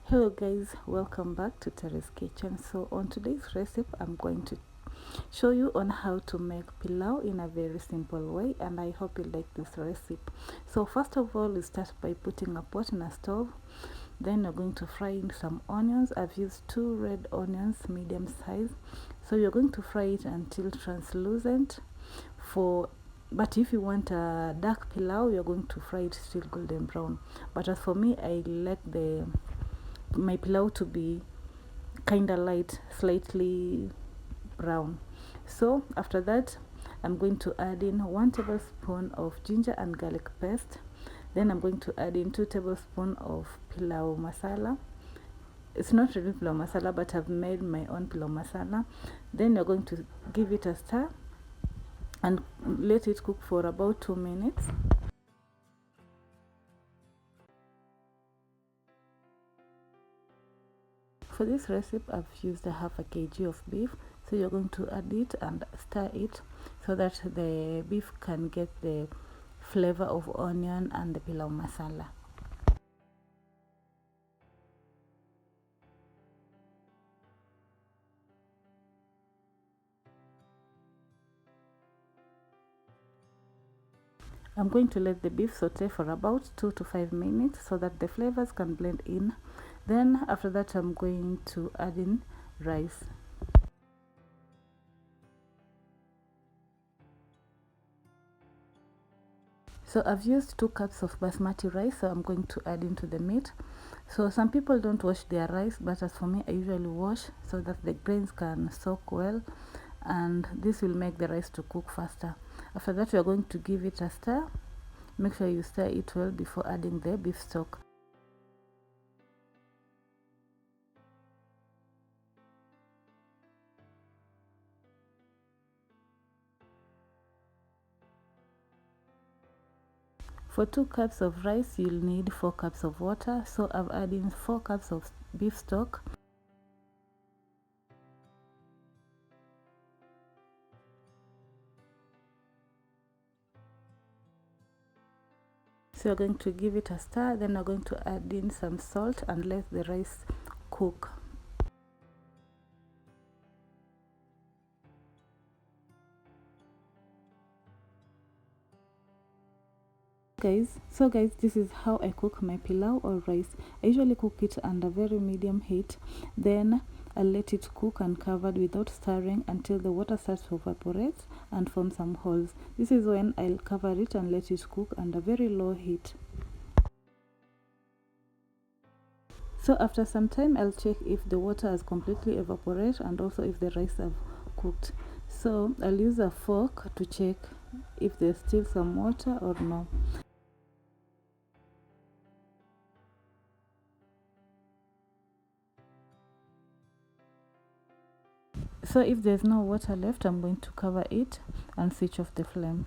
Hello guys, welcome back to Terry's Kitchen. So on today's recipe I'm going to show you on how to make pilau in a very simple way, and I hope you like this recipe. So first of all, we start by putting a pot in a stove. Then you're going to fry in some onions. I've used 2 red onions, medium size. So you're going to fry it until translucent. But if you want a dark pilau, you're going to fry it still golden brown. But as for me, I like my pilau to be kind of light, slightly brown. So after that, I'm going to add in 1 tablespoon of ginger and garlic paste. Then I'm going to add in 2 tablespoons of pilau masala. It's not really pilau masala, but I've made my own pilau masala. Then you're going to give it a stir and let it cook for about 2 minutes. For this recipe, I've used a half a kg of beef. So you're going to add it and stir it so that the beef can get the flavor of onion and the pilau masala. I'm going to let the beef saute for about 2 to 5 minutes so that the flavors can blend in. Then after that, I'm going to add in rice. So I've used 2 cups of basmati rice, so I'm going to add into the meat. So some people don't wash their rice, but as for me, I usually wash so that the grains can soak well, and this will make the rice to cook faster. After that, we are going to give it a stir. Make sure you stir it well before adding the beef stock. For 2 cups of rice, you'll need 4 cups of water. So I've added 4 cups of beef stock. So you're going to give it a stir. Then you're going to add in some salt and let the rice cook. Guys, this is how I cook my pilau or rice. I usually cook it under very medium heat. Then I let it cook uncovered without stirring until the water starts to evaporate and form some holes. This is when I'll cover it and let it cook under very low heat. So after some time, I'll check if the water has completely evaporated and also if the rice have cooked. So I'll use a fork to check if there's still some water or no. So if there's no water left, I'm going to cover it and switch off the flame.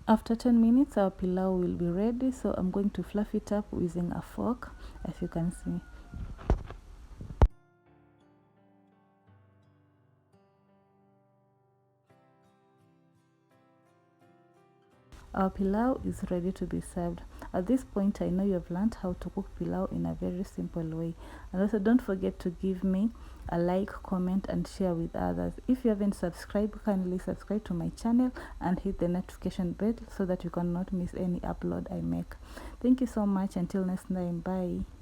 After 10 minutes, our pilau will be ready. So I'm going to fluff it up using a fork, as you can see. Our pilau is ready to be served. At this point, I know you have learned how to cook pilau in a very simple way. And also don't forget to give me a like, comment and share with others. If you haven't subscribed, kindly subscribe to my channel and hit the notification bell so that you cannot miss any upload I make. Thank you so much. Until next time, bye.